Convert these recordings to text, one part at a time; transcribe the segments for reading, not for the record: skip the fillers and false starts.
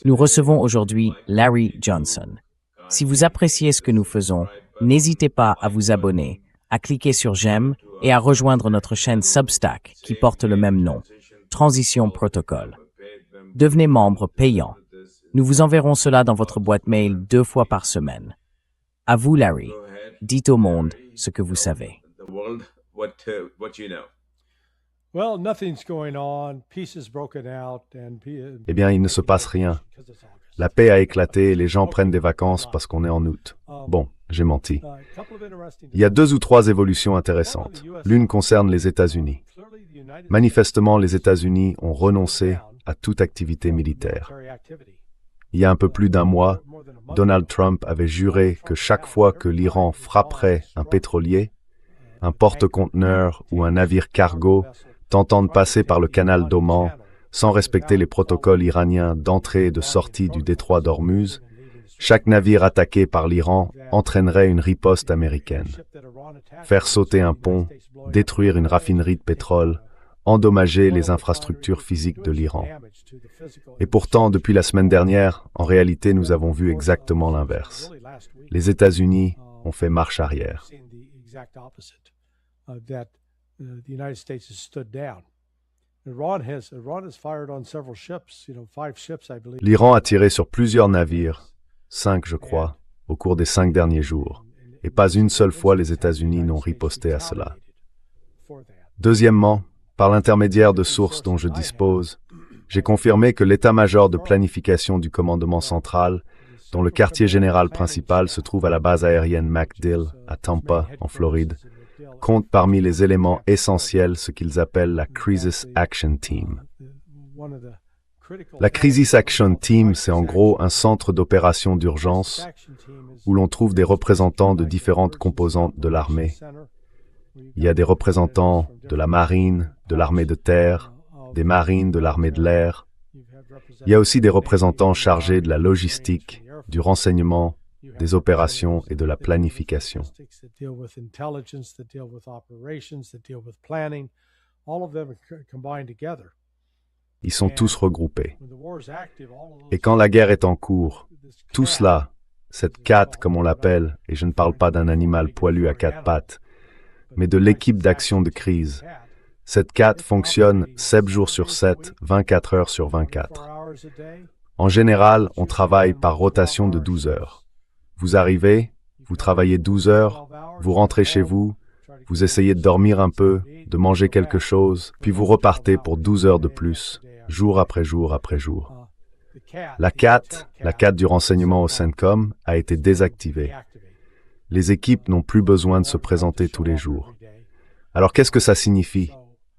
Nous recevons aujourd'hui Larry Johnson. Si vous appréciez ce que nous faisons, n'hésitez pas à vous abonner, à cliquer sur j'aime et à rejoindre notre chaîne Substack qui porte le même nom, Transition Protocol. Devenez membre payant. Nous vous enverrons cela dans votre boîte mail 2 fois par semaine. À vous, Larry. Dites au monde ce que vous savez. Eh bien, il ne se passe rien. La paix a éclaté et les gens prennent des vacances parce qu'on est en août. Bon, j'ai menti. Il y a 2 ou 3 évolutions intéressantes. L'une concerne les États-Unis. Manifestement, les États-Unis ont renoncé à toute activité militaire. Il y a un peu plus d'1 mois, Donald Trump avait juré que chaque fois que l'Iran frapperait un pétrolier, un porte-conteneur ou un navire cargo tentant de passer par le canal d'Oman sans respecter les protocoles iraniens d'entrée et de sortie du détroit d'Ormuz, chaque navire attaqué par l'Iran entraînerait une riposte américaine. Faire sauter un pont, détruire une raffinerie de pétrole, endommager les infrastructures physiques de l'Iran. Et pourtant, depuis la semaine dernière, en réalité, nous avons vu exactement l'inverse. Les États-Unis ont fait marche arrière. L'Iran a tiré sur plusieurs navires, 5 je crois, au cours des 5 derniers jours, et pas une seule fois les États-Unis n'ont riposté à cela. Deuxièmement, par l'intermédiaire de sources dont je dispose, j'ai confirmé que l'état-major de planification du commandement central, dont le quartier général principal se trouve à la base aérienne MacDill, à Tampa, en Floride, compte parmi les éléments essentiels ce qu'ils appellent la Crisis Action Team. La Crisis Action Team, c'est en gros un centre d'opération d'urgence où l'on trouve des représentants de différentes composantes de l'armée. Il y a des représentants de la marine, de l'armée de terre, des marines, de l'armée de l'air. Il y a aussi des représentants chargés de la logistique, du renseignement, des opérations et de la planification. Ils sont tous regroupés. Et quand la guerre est en cours, tout cela, cette CAT comme on l'appelle, et je ne parle pas d'un animal poilu à 4 pattes, mais de l'équipe d'action de crise. Cette CAT fonctionne 7 jours sur 7, 24 heures sur 24. En général, on travaille par rotation de 12 heures. Vous arrivez, vous travaillez 12 heures, vous rentrez chez vous, vous essayez de dormir un peu, de manger quelque chose, puis vous repartez pour 12 heures de plus, jour après jour après jour. La CAT du renseignement au CENTCOM, a été désactivée. Les équipes n'ont plus besoin de se présenter tous les jours. Alors qu'est-ce que ça signifie?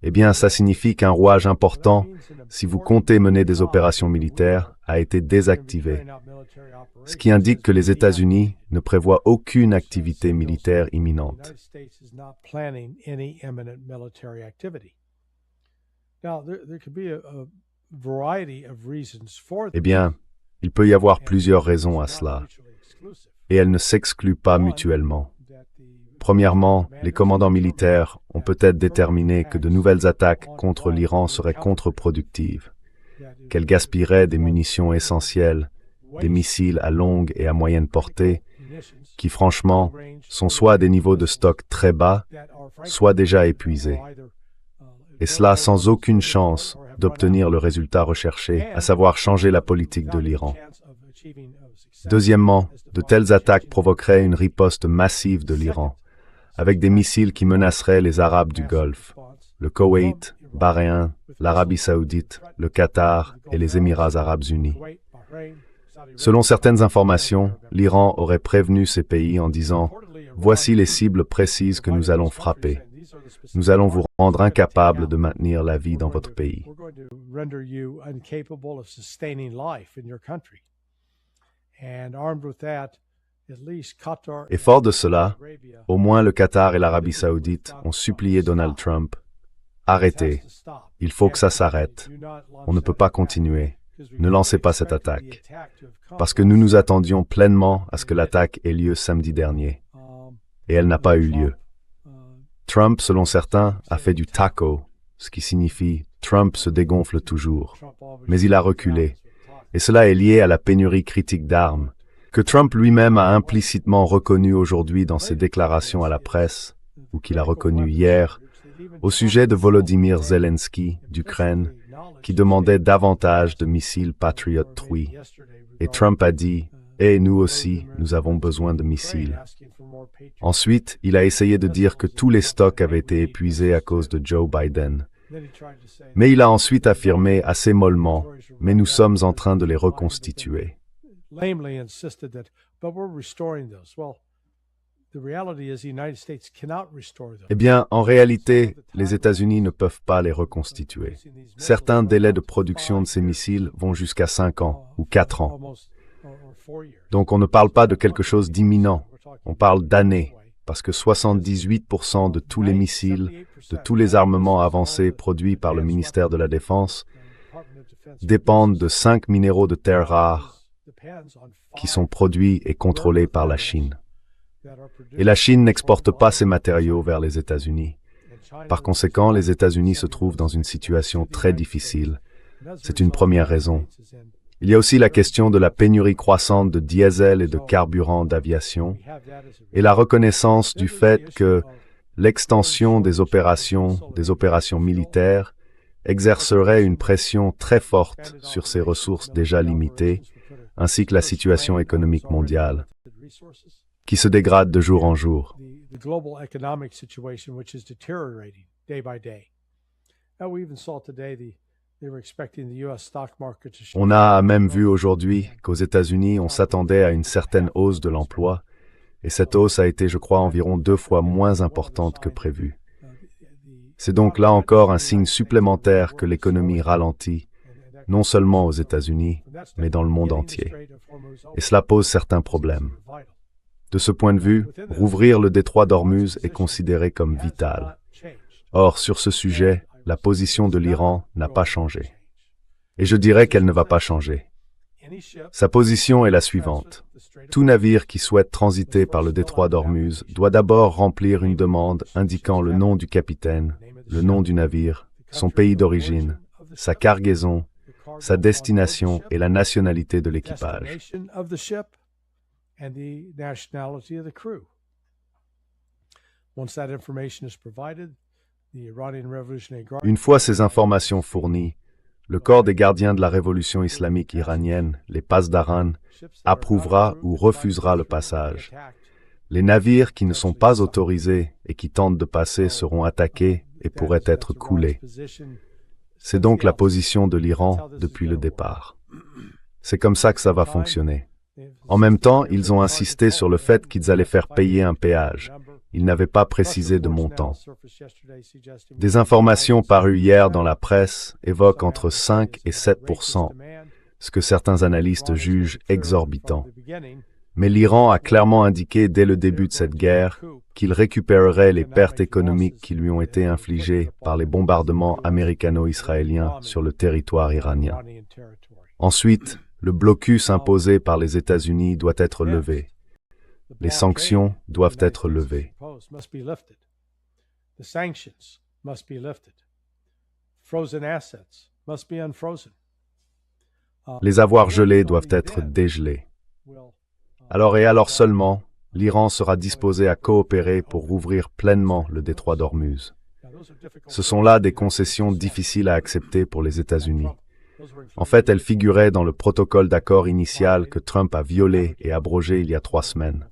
Eh bien, ça signifie qu'un rouage important, si vous comptez mener des opérations militaires, a été désactivé. Ce qui indique que les États-Unis ne prévoient aucune activité militaire imminente. Eh bien, il peut y avoir plusieurs raisons à cela, et elles ne s'excluent pas mutuellement. Premièrement, les commandants militaires ont peut-être déterminé que de nouvelles attaques contre l'Iran seraient contre-productives, qu'elles gaspilleraient des munitions essentielles, des missiles à longue et à moyenne portée, qui franchement sont soit à des niveaux de stock très bas, soit déjà épuisés. Et cela sans aucune chance d'obtenir le résultat recherché, à savoir changer la politique de l'Iran. Deuxièmement, de telles attaques provoqueraient une riposte massive de l'Iran, avec des missiles qui menaceraient les Arabes du Golfe, le Koweït, Bahreïn, l'Arabie saoudite, le Qatar et les Émirats arabes unis. Selon certaines informations, l'Iran aurait prévenu ces pays en disant « Voici les cibles précises que nous allons frapper. Nous allons vous rendre incapables de maintenir la vie dans votre pays. » Et fort de cela, au moins le Qatar et l'Arabie saoudite ont supplié Donald Trump « Arrêtez, il faut que ça s'arrête, on ne peut pas continuer, ne lancez pas cette attaque. » Parce que nous nous attendions pleinement à ce que l'attaque ait lieu samedi dernier. Et elle n'a pas eu lieu. Trump, selon certains, a fait du taco, ce qui signifie Trump se dégonfle toujours, mais il a reculé, et cela est lié à la pénurie critique d'armes, que Trump lui-même a implicitement reconnu aujourd'hui dans ses déclarations à la presse, ou qu'il a reconnu hier, au sujet de Volodymyr Zelensky d'Ukraine, qui demandait davantage de missiles Patriot 3. Et Trump a dit « Et nous aussi, nous avons besoin de missiles ». Ensuite, il a essayé de dire que tous les stocks avaient été épuisés à cause de Joe Biden. Mais il a ensuite affirmé assez mollement « Mais nous sommes en train de les reconstituer ». Eh bien, en réalité, les États-Unis ne peuvent pas les reconstituer. Certains délais de production de ces missiles vont jusqu'à 5 ans ou 4 ans. Donc on ne parle pas de quelque chose d'imminent, on parle d'années, parce que 78% de tous les missiles, de tous les armements avancés produits par le ministère de la Défense dépendent de 5 minéraux de terres rares qui sont produits et contrôlés par la Chine. Et la Chine n'exporte pas ces matériaux vers les États-Unis. Par conséquent, les États-Unis se trouvent dans une situation très difficile. C'est une première raison. Il y a aussi la question de la pénurie croissante de diesel et de carburant d'aviation, et la reconnaissance du fait que l'extension des opérations militaires, exercerait une pression très forte sur ces ressources déjà limitées, ainsi que la situation économique mondiale, qui se dégrade de jour en jour. On a même vu aujourd'hui qu'aux États-Unis, on s'attendait à une certaine hausse de l'emploi, et cette hausse a été, je crois, environ 2 fois moins importante que prévu. C'est donc là encore un signe supplémentaire que l'économie ralentit, non seulement aux États-Unis, mais dans le monde entier. Et cela pose certains problèmes. De ce point de vue, rouvrir le détroit d'Ormuz est considéré comme vital. Or, sur ce sujet, la position de l'Iran n'a pas changé. Et je dirais qu'elle ne va pas changer. Sa position est la suivante. Tout navire qui souhaite transiter par le détroit d'Ormuz doit d'abord remplir une demande indiquant le nom du capitaine, le nom du navire, son pays d'origine, sa cargaison, sa destination et la nationalité de l'équipage. Une fois ces informations fournies, le corps des gardiens de la révolution islamique iranienne, les Pasdaran, approuvera ou refusera le passage. Les navires qui ne sont pas autorisés et qui tentent de passer seront attaqués et pourraient être coulés. C'est donc la position de l'Iran depuis le départ. C'est comme ça que ça va fonctionner. En même temps, ils ont insisté sur le fait qu'ils allaient faire payer un péage. Ils n'avaient pas précisé de montant. Des informations parues hier dans la presse évoquent entre 5 et 7%, ce que certains analystes jugent exorbitant. Mais l'Iran a clairement indiqué dès le début de cette guerre qu'il récupérerait les pertes économiques qui lui ont été infligées par les bombardements américano-israéliens sur le territoire iranien. Ensuite, le blocus imposé par les États-Unis doit être levé. Les sanctions doivent être levées. Les avoirs gelés doivent être dégelés. Alors seulement, l'Iran sera disposé à coopérer pour rouvrir pleinement le détroit d'Ormuz. Ce sont là des concessions difficiles à accepter pour les États-Unis. En fait, elles figuraient dans le protocole d'accord initial que Trump a violé et abrogé il y a 3 semaines.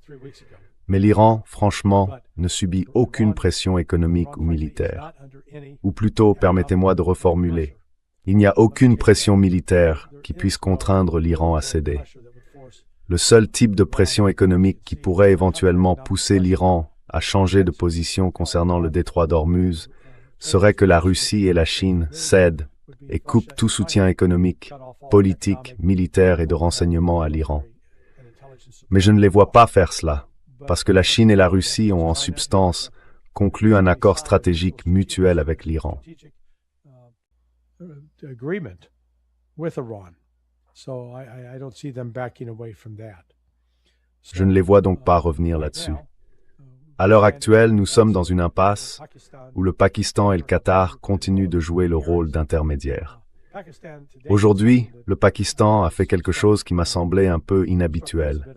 Mais l'Iran, franchement, ne subit aucune pression économique ou militaire. Ou plutôt, permettez-moi de reformuler, il n'y a aucune pression militaire qui puisse contraindre l'Iran à céder. Le seul type de pression économique qui pourrait éventuellement pousser l'Iran à changer de position concernant le détroit d'Ormuz serait que la Russie et la Chine cèdent et coupent tout soutien économique, politique, militaire et de renseignement à l'Iran. Mais je ne les vois pas faire cela, parce que la Chine et la Russie ont en substance conclu un accord stratégique mutuel avec l'Iran. Je ne les vois donc pas revenir là-dessus. À l'heure actuelle, nous sommes dans une impasse où le Pakistan et le Qatar continuent de jouer le rôle d'intermédiaire. Aujourd'hui, le Pakistan a fait quelque chose qui m'a semblé un peu inhabituel.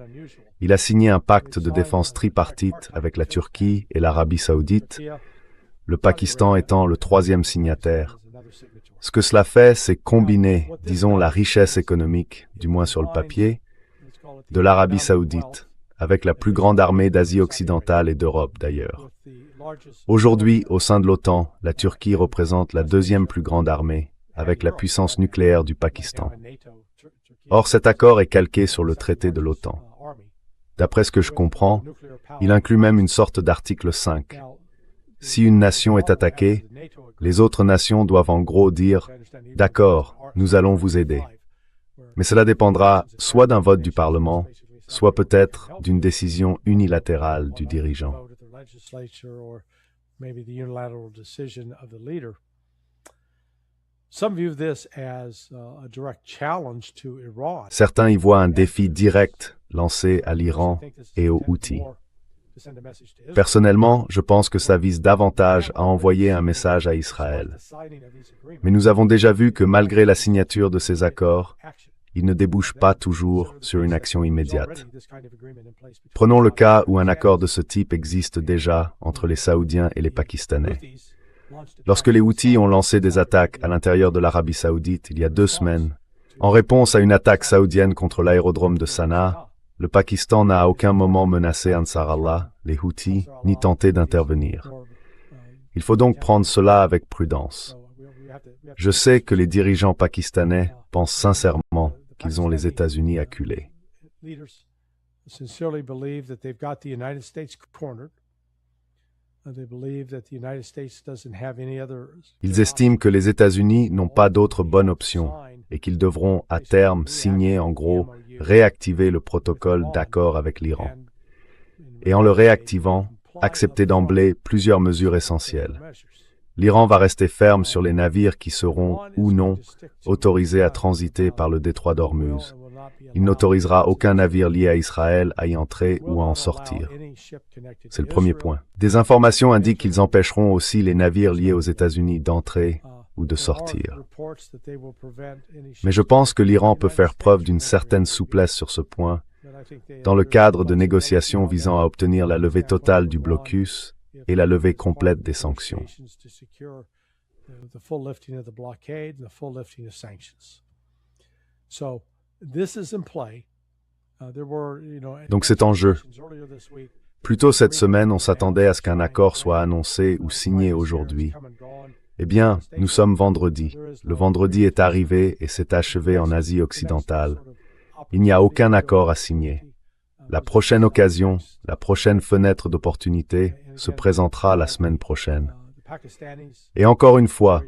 Il a signé un pacte de défense tripartite avec la Turquie et l'Arabie saoudite, le Pakistan étant le troisième signataire. Ce que cela fait, c'est combiner, disons, la richesse économique, du moins sur le papier, de l'Arabie saoudite, avec la plus grande armée d'Asie occidentale et d'Europe d'ailleurs. Aujourd'hui, au sein de l'OTAN, la Turquie représente la deuxième plus grande armée, avec la puissance nucléaire du Pakistan. Or, cet accord est calqué sur le traité de l'OTAN. D'après ce que je comprends, il inclut même une sorte d'article 5. Si une nation est attaquée, les autres nations doivent en gros dire « D'accord, nous allons vous aider ». Mais cela dépendra soit d'un vote du Parlement, soit peut-être d'une décision unilatérale du dirigeant. Certains y voient un défi direct lancé à l'Iran et aux Houthis. Personnellement, je pense que ça vise davantage à envoyer un message à Israël. Mais nous avons déjà vu que malgré la signature de ces accords, ils ne débouchent pas toujours sur une action immédiate. Prenons le cas où un accord de ce type existe déjà entre les Saoudiens et les Pakistanais. Lorsque les Houthis ont lancé des attaques à l'intérieur de l'Arabie saoudite il y a 2 semaines, en réponse à une attaque saoudienne contre l'aérodrome de Sanaa, le Pakistan n'a à aucun moment menacé Ansar Allah, les Houthis, ni tenté d'intervenir. Il faut donc prendre cela avec prudence. Je sais que les dirigeants pakistanais pensent sincèrement qu'ils ont les États-Unis acculés. Ils estiment que les États-Unis n'ont pas d'autre bonne option et qu'ils devront, à terme, signer, en gros, réactiver le protocole d'accord avec l'Iran. Et en le réactivant, accepter d'emblée plusieurs mesures essentielles. L'Iran va rester ferme sur les navires qui seront, ou non, autorisés à transiter par le détroit d'Ormuz. Il n'autorisera aucun navire lié à Israël à y entrer ou à en sortir. C'est le premier point. Des informations indiquent qu'ils empêcheront aussi les navires liés aux États-Unis d'entrer ou de sortir. Mais je pense que l'Iran peut faire preuve d'une certaine souplesse sur ce point, dans le cadre de négociations visant à obtenir la levée totale du blocus et la levée complète des sanctions. Donc c'est en jeu. Plus tôt cette semaine, on s'attendait à ce qu'un accord soit annoncé ou signé aujourd'hui. Eh bien, nous sommes vendredi. Le vendredi est arrivé et s'est achevé en Asie occidentale. Il n'y a aucun accord à signer. La prochaine occasion, la prochaine fenêtre d'opportunité se présentera la semaine prochaine. Et encore une fois,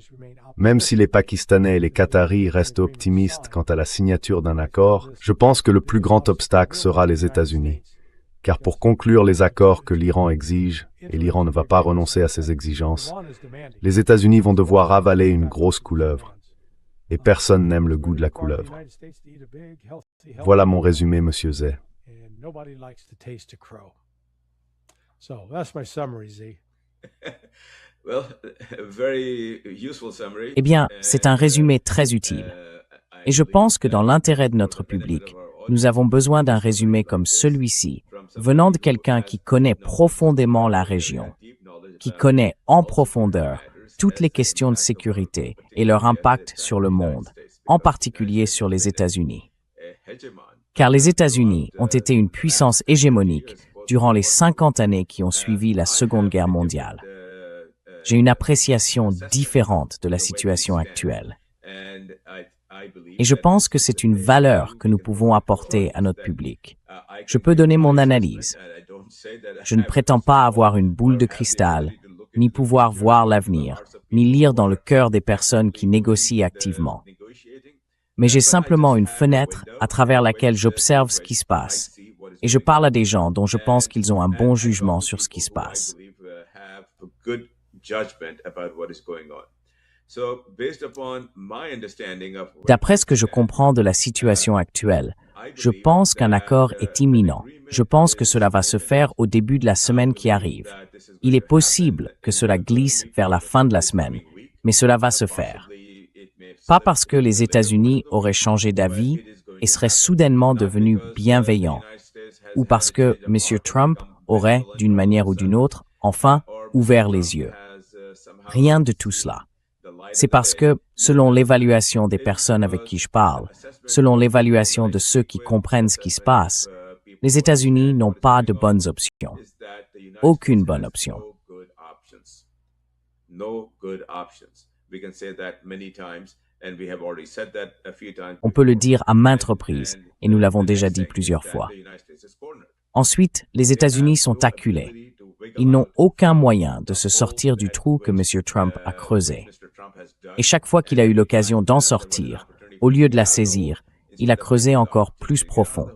même si les Pakistanais et les Qataris restent optimistes quant à la signature d'un accord, je pense que le plus grand obstacle sera les États-Unis. Car pour conclure les accords que l'Iran exige, et l'Iran ne va pas renoncer à ses exigences, les États-Unis vont devoir avaler une grosse couleuvre. Et personne n'aime le goût de la couleuvre. Voilà mon résumé, Monsieur Zay. Eh bien, c'est un résumé très utile. Et je pense que dans l'intérêt de notre public, nous avons besoin d'un résumé comme celui-ci, venant de quelqu'un qui connaît profondément la région, qui connaît en profondeur toutes les questions de sécurité et leur impact sur le monde, en particulier sur les États-Unis. Car les États-Unis ont été une puissance hégémonique durant les 50 années qui ont suivi la Seconde Guerre mondiale. J'ai une appréciation différente de la situation actuelle. Et je pense que c'est une valeur que nous pouvons apporter à notre public. Je peux donner mon analyse. Je ne prétends pas avoir une boule de cristal, ni pouvoir voir l'avenir, ni lire dans le cœur des personnes qui négocient activement. Mais j'ai simplement une fenêtre à travers laquelle j'observe ce qui se passe. Et je parle à des gens dont je pense qu'ils ont un bon jugement sur ce qui se passe. D'après ce que je comprends de la situation actuelle, je pense qu'un accord est imminent. Je pense que cela va se faire au début de la semaine qui arrive. Il est possible que cela glisse vers la fin de la semaine, mais cela va se faire. Pas parce que les États-Unis auraient changé d'avis et seraient soudainement devenus bienveillants, ou parce que M. Trump aurait, d'une manière ou d'une autre, enfin, ouvert les yeux. Rien de tout cela. C'est parce que, selon l'évaluation des personnes avec qui je parle, selon l'évaluation de ceux qui comprennent ce qui se passe, les États-Unis n'ont pas de bonnes options. Aucune bonne option. On peut le dire à maintes reprises, et nous l'avons déjà dit plusieurs fois. Ensuite, les États-Unis sont acculés. Ils n'ont aucun moyen de se sortir du trou que M. Trump a creusé. Et chaque fois qu'il a eu l'occasion d'en sortir, au lieu de la saisir, il a creusé encore plus profond.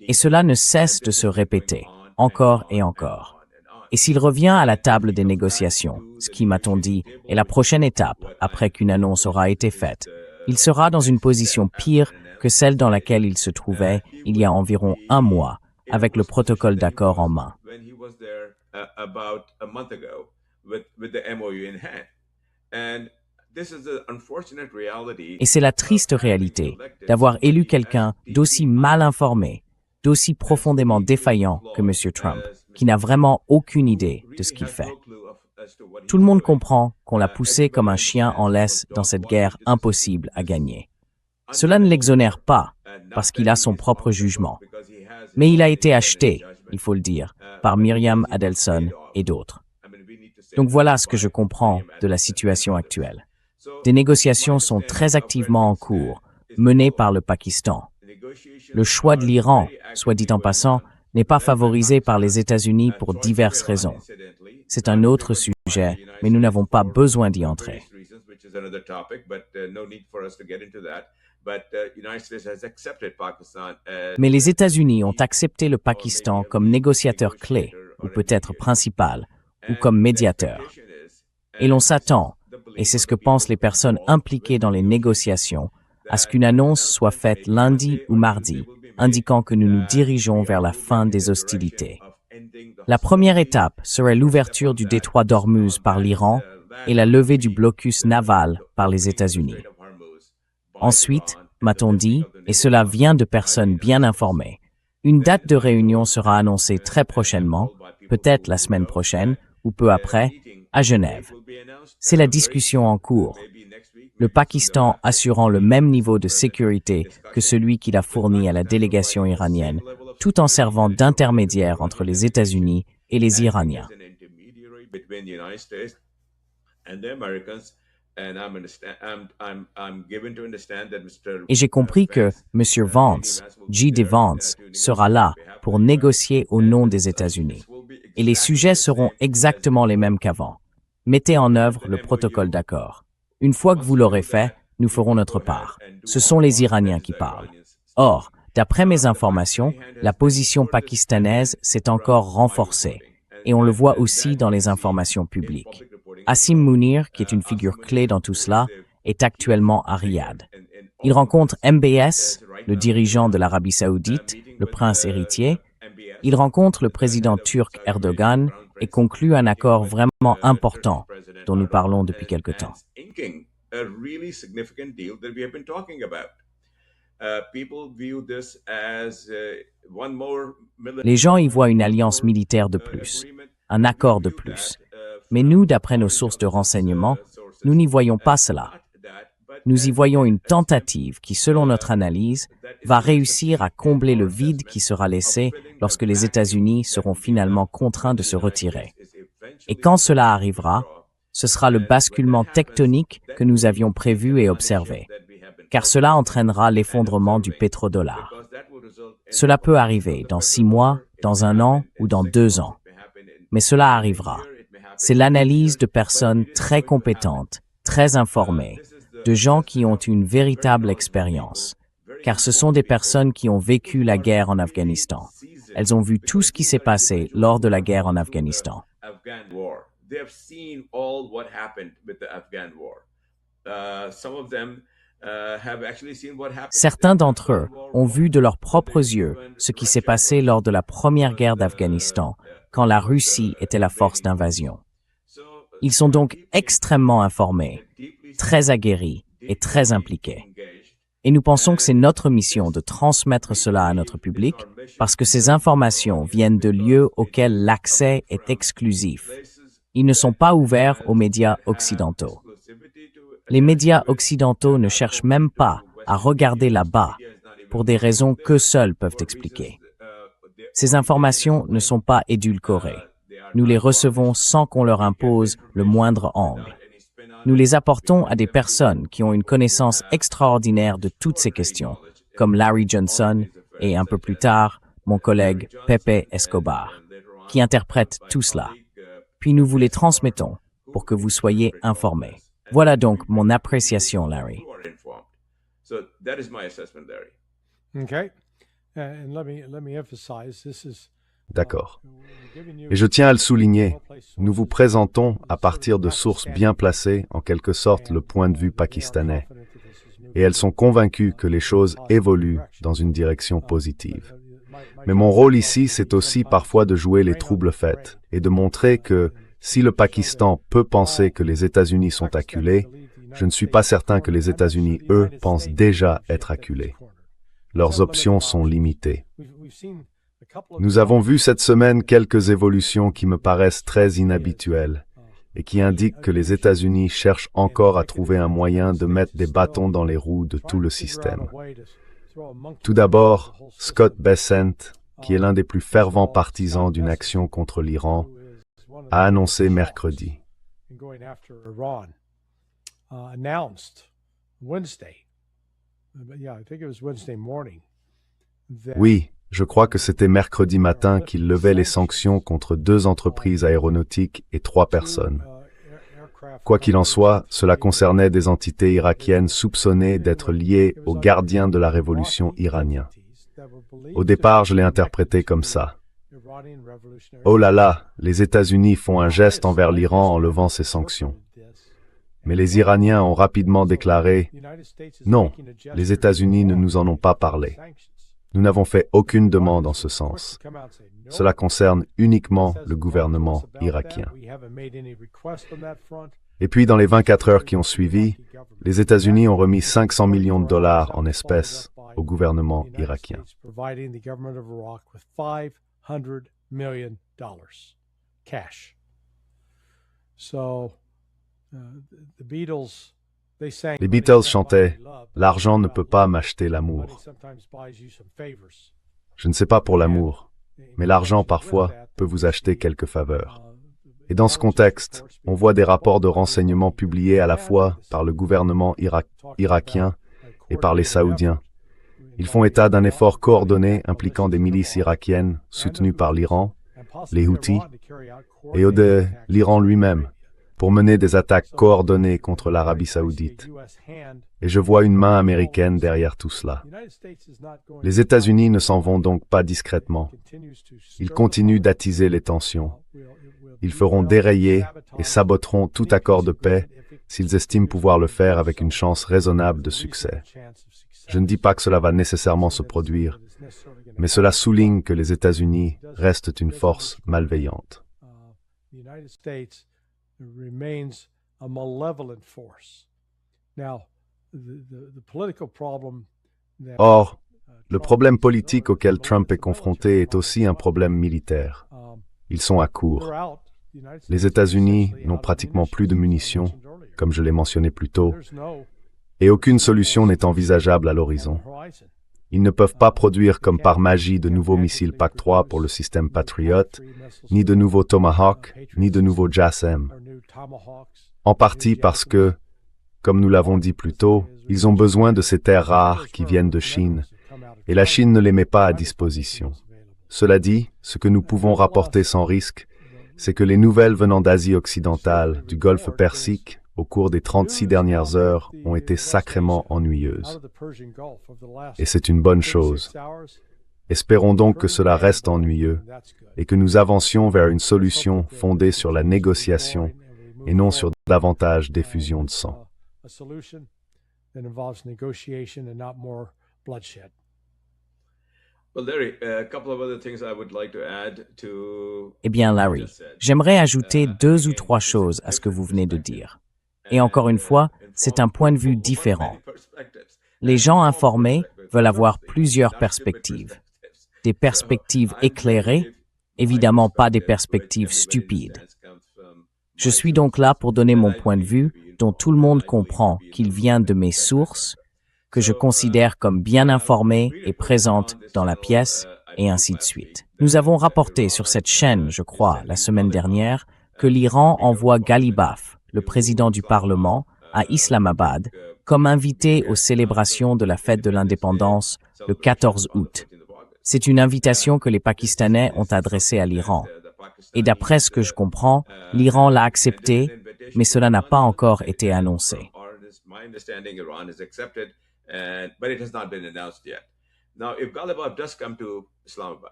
Et cela ne cesse de se répéter, encore et encore. Et s'il revient à la table des négociations, ce qui, m'a-t-on dit, est la prochaine étape après qu'une annonce aura été faite, il sera dans une position pire que celle dans laquelle il se trouvait il y a environ un mois, avec le protocole d'accord en main. Et c'est la triste réalité d'avoir élu quelqu'un d'aussi mal informé, d'aussi profondément défaillant que M. Trump, qui n'a vraiment aucune idée de ce qu'il fait. Tout le monde comprend qu'on l'a poussé comme un chien en laisse dans cette guerre impossible à gagner. Cela ne l'exonère pas, parce qu'il a son propre jugement. Mais il a été acheté, il faut le dire, par Myriam Adelson et d'autres. Donc voilà ce que je comprends de la situation actuelle. Des négociations sont très activement en cours, menées par le Pakistan. Le choix de l'Iran, soit dit en passant, n'est pas favorisé par les États-Unis pour diverses raisons. C'est un autre sujet, mais nous n'avons pas besoin d'y entrer. Mais les États-Unis ont accepté le Pakistan comme négociateur clé, ou peut-être principal, ou comme médiateur. Et l'on s'attend, et c'est ce que pensent les personnes impliquées dans les négociations, à ce qu'une annonce soit faite lundi ou mardi, indiquant que nous nous dirigeons vers la fin des hostilités. La première étape serait l'ouverture du détroit d'Ormuz par l'Iran et la levée du blocus naval par les États-Unis. Ensuite, m'a-t-on dit, et cela vient de personnes bien informées, une date de réunion sera annoncée très prochainement, peut-être la semaine prochaine, ou peu après, à Genève. C'est la discussion en cours. Le Pakistan assurant le même niveau de sécurité que celui qu'il a fourni à la délégation iranienne, tout en servant d'intermédiaire entre les États-Unis et les Iraniens. Et j'ai compris que M. Vance, J.D. Vance, sera là pour négocier au nom des États-Unis. Et les sujets seront exactement les mêmes qu'avant. Mettez en œuvre le protocole d'accord. Une fois que vous l'aurez fait, nous ferons notre part. Ce sont les Iraniens qui parlent. Or, d'après mes informations, la position pakistanaise s'est encore renforcée, et on le voit aussi dans les informations publiques. Asim Munir, qui est une figure clé dans tout cela, est actuellement à Riyad. Il rencontre MBS, le dirigeant de l'Arabie saoudite, le prince héritier. Il rencontre le président turc Erdogan et conclut un accord vraiment important dont nous parlons depuis quelque temps. Les gens y voient une alliance militaire de plus, un accord de plus. Mais nous, d'après nos sources de renseignement, nous n'y voyons pas cela. Nous y voyons une tentative qui, selon notre analyse, va réussir à combler le vide qui sera laissé lorsque les États-Unis seront finalement contraints de se retirer. Et quand cela arrivera, ce sera le basculement tectonique que nous avions prévu et observé, car cela entraînera l'effondrement du pétrodollar. Cela peut arriver dans 6 mois, dans 1 an ou dans 2 ans. Mais cela arrivera. C'est l'analyse de personnes très compétentes, très informées, de gens qui ont une véritable expérience, car ce sont des personnes qui ont vécu la guerre en Afghanistan. Elles ont vu tout ce qui s'est passé lors de la guerre en Afghanistan. Certains d'entre eux ont vu de leurs propres yeux ce qui s'est passé lors de la première guerre d'Afghanistan, quand la Russie était la force d'invasion. Ils sont donc extrêmement informés, très aguerris et très impliqués. Et nous pensons que c'est notre mission de transmettre cela à notre public parce que ces informations viennent de lieux auxquels l'accès est exclusif. Ils ne sont pas ouverts aux médias occidentaux. Les médias occidentaux ne cherchent même pas à regarder là-bas pour des raisons qu'eux seuls peuvent expliquer. Ces informations ne sont pas édulcorées. Nous les recevons sans qu'on leur impose le moindre angle. Nous les apportons à des personnes qui ont une connaissance extraordinaire de toutes ces questions, comme Larry Johnson et, un peu plus tard, mon collègue Pepe Escobar, qui interprètent tout cela. Puis nous vous les transmettons pour que vous soyez informés. Voilà donc mon appréciation, Larry. Okay. And let me emphasize, this is D'accord. Et je tiens à le souligner, nous vous présentons, à partir de sources bien placées, en quelque sorte le point de vue pakistanais. Et elles sont convaincues que les choses évoluent dans une direction positive. Mais mon rôle ici, c'est aussi parfois de jouer les troubles faits et de montrer que si le Pakistan peut penser que les États-Unis sont acculés, je ne suis pas certain que les États-Unis, eux, pensent déjà être acculés. Leurs options sont limitées. Nous avons vu cette semaine quelques évolutions qui me paraissent très inhabituelles et qui indiquent que les États-Unis cherchent encore à trouver un moyen de mettre des bâtons dans les roues de tout le système. Tout d'abord, Scott Bessent, qui est l'un des plus fervents partisans d'une action contre l'Iran, a annoncé mercredi. Oui, je crois que c'était mercredi matin qu'il levait les sanctions contre 2 entreprises aéronautiques et 3 personnes. Quoi qu'il en soit, cela concernait des entités irakiennes soupçonnées d'être liées aux gardiens de la révolution iranien. Au départ, je l'ai interprété comme ça. Oh là là, les États-Unis font un geste envers l'Iran en levant ces sanctions. Mais les Iraniens ont rapidement déclaré « Non, les États-Unis ne nous en ont pas parlé. Nous n'avons fait aucune demande en ce sens. Cela concerne uniquement le gouvernement irakien. » Et puis, dans les 24 heures qui ont suivi, les États-Unis ont remis 500 millions de dollars en espèces au gouvernement irakien. Les Beatles chantaient « L'argent ne peut pas m'acheter l'amour ». Je ne sais pas pour l'amour, mais l'argent parfois peut vous acheter quelques faveurs. Et dans ce contexte, on voit des rapports de renseignement publiés à la fois par le gouvernement irakien et par les Saoudiens. Ils font état d'un effort coordonné impliquant des milices irakiennes soutenues par l'Iran, les Houthis, et de l'Iran lui-même, pour mener des attaques coordonnées contre l'Arabie saoudite. Et je vois une main américaine derrière tout cela. Les États-Unis ne s'en vont donc pas discrètement. Ils continuent d'attiser les tensions. Ils feront dérailler et saboteront tout accord de paix s'ils estiment pouvoir le faire avec une chance raisonnable de succès. Je ne dis pas que cela va nécessairement se produire, mais cela souligne que les États-Unis restent une force malveillante. Or, le problème politique auquel Trump est confronté est aussi un problème militaire. Ils sont à court. Les États-Unis n'ont pratiquement plus de munitions, comme je l'ai mentionné plus tôt, et aucune solution n'est envisageable à l'horizon. Ils ne peuvent pas produire comme par magie de nouveaux missiles PAC-3 pour le système Patriot, ni de nouveaux Tomahawk, ni de nouveaux JASSM. En partie parce que, comme nous l'avons dit plus tôt, ils ont besoin de ces terres rares qui viennent de Chine, et la Chine ne les met pas à disposition. Cela dit, ce que nous pouvons rapporter sans risque, c'est que les nouvelles venant d'Asie occidentale, du Golfe Persique, au cours des 36 dernières heures, ont été sacrément ennuyeuses. Et c'est une bonne chose. Espérons donc que cela reste ennuyeux et que nous avancions vers une solution fondée sur la négociation et non sur davantage d'effusion de sang. that involves negotiation and not more bloodshed. Well, Larry, a couple of other things I would like to add to Eh bien, Larry, j'aimerais ajouter 2 ou 3 choses à ce que vous venez de dire. Et encore une fois, c'est un point de vue différent. Les gens informés veulent avoir plusieurs perspectives. Des perspectives éclairées, évidemment pas des perspectives stupides. Je suis donc là pour donner mon point de vue dont tout le monde comprend qu'il vient de mes sources, que je considère comme bien informées et présentes dans la pièce, et ainsi de suite. Nous avons rapporté sur cette chaîne, je crois, la semaine dernière, que l'Iran envoie Ghalibaf, le président du Parlement, à Islamabad, comme invité aux célébrations de la fête de l'indépendance le 14 août. C'est une invitation que les Pakistanais ont adressée à l'Iran. Et d'après ce que je comprends, l'Iran l'a acceptée, mais cela n'a pas encore été annoncé.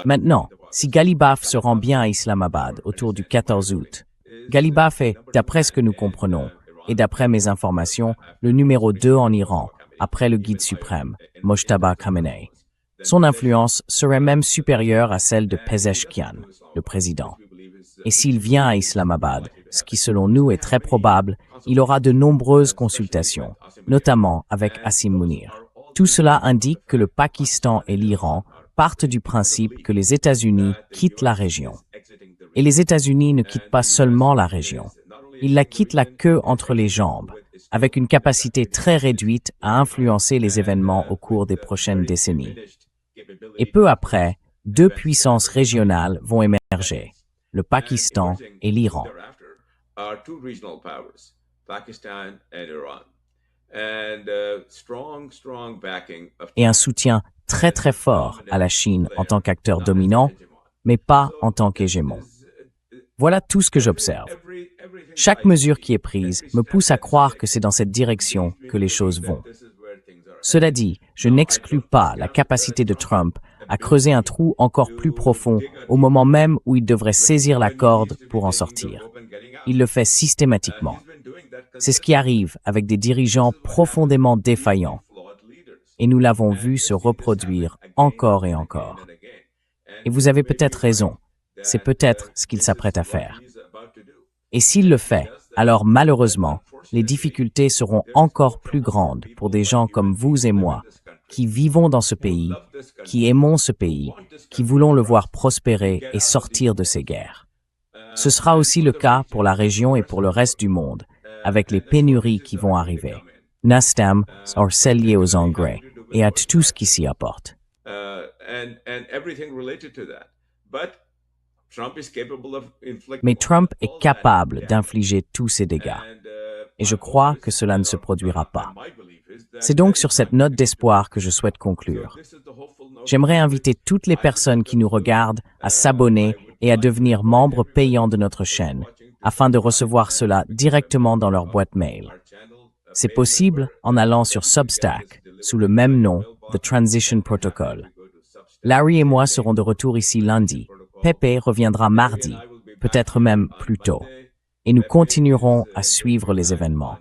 Maintenant, si Ghalibaf se rend bien à Islamabad autour du 14 août, Ghalibaf est, d'après ce que nous comprenons, et d'après mes informations, le numéro 2 en Iran, après le guide suprême, Mojtaba Khamenei. Son influence serait même supérieure à celle de Pezeshkian, le président. Et s'il vient à Islamabad, ce qui selon nous est très probable, il aura de nombreuses consultations, notamment avec Asim Munir. Tout cela indique que le Pakistan et l'Iran partent du principe que les États-Unis quittent la région. Et les États-Unis ne quittent pas seulement la région, ils la quittent la queue entre les jambes, avec une capacité très réduite à influencer les événements au cours des prochaines décennies. Et peu après, 2 puissances régionales vont émerger, le Pakistan et l'Iran. Et un soutien très très fort à la Chine en tant qu'acteur dominant, mais pas en tant qu'hégémon. Voilà tout ce que j'observe. Chaque mesure qui est prise me pousse à croire que c'est dans cette direction que les choses vont. Cela dit, je n'exclus pas la capacité de Trump à creuser un trou encore plus profond au moment même où il devrait saisir la corde pour en sortir. Il le fait systématiquement. C'est ce qui arrive avec des dirigeants profondément défaillants. Et nous l'avons vu se reproduire encore et encore. Et vous avez peut-être raison. C'est peut-être ce qu'il s'apprête à faire. Et s'il le fait, alors malheureusement, les difficultés seront encore plus grandes pour des gens comme vous et moi, qui vivons dans ce pays, qui aimons ce pays, qui voulons le voir prospérer et sortir de ces guerres. Ce sera aussi le cas pour la région et pour le reste du monde, avec les pénuries qui vont arriver. Nastam, Orcelier aux engrais, et à tout ce qui s'y apporte. Mais Trump est capable d'infliger tous ces dégâts. Et je crois que cela ne se produira pas. C'est donc sur cette note d'espoir que je souhaite conclure. J'aimerais inviter toutes les personnes qui nous regardent à s'abonner et à devenir membres payants de notre chaîne, afin de recevoir cela directement dans leur boîte mail. C'est possible en allant sur Substack, sous le même nom, The Transition Protocol. Larry et moi serons de retour ici lundi. Pepe reviendra mardi, peut-être même plus tôt. Et nous continuerons à suivre les événements.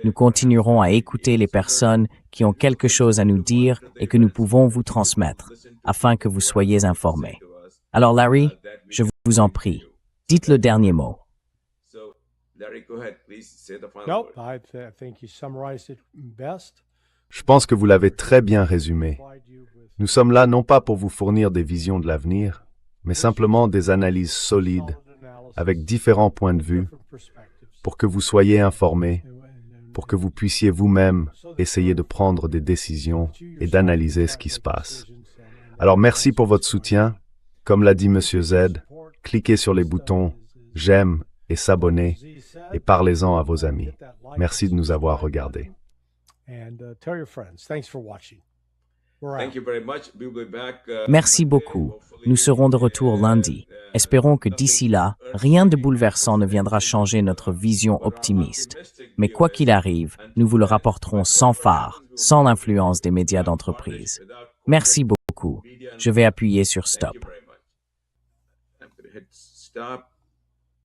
Nous continuerons à écouter les personnes qui ont quelque chose à nous dire et que nous pouvons vous transmettre, afin que vous soyez informés. Alors Larry, je vous en prie, dites le dernier mot. Nope, I think you summarized it best. Je pense que vous l'avez très bien résumé. Nous sommes là non pas pour vous fournir des visions de l'avenir, mais simplement des analyses solides, avec différents points de vue, pour que vous soyez informés, pour que vous puissiez vous-même essayer de prendre des décisions et d'analyser ce qui se passe. Alors merci pour votre soutien. Comme l'a dit Monsieur Z, cliquez sur les boutons « J'aime » et « S'abonner » et parlez-en à vos amis. Merci de nous avoir regardés. Merci beaucoup. Nous serons de retour lundi. Espérons que d'ici là, rien de bouleversant ne viendra changer notre vision optimiste. Mais quoi qu'il arrive, nous vous le rapporterons sans phare, sans l'influence des médias d'entreprise. Merci beaucoup. Je vais appuyer sur Stop.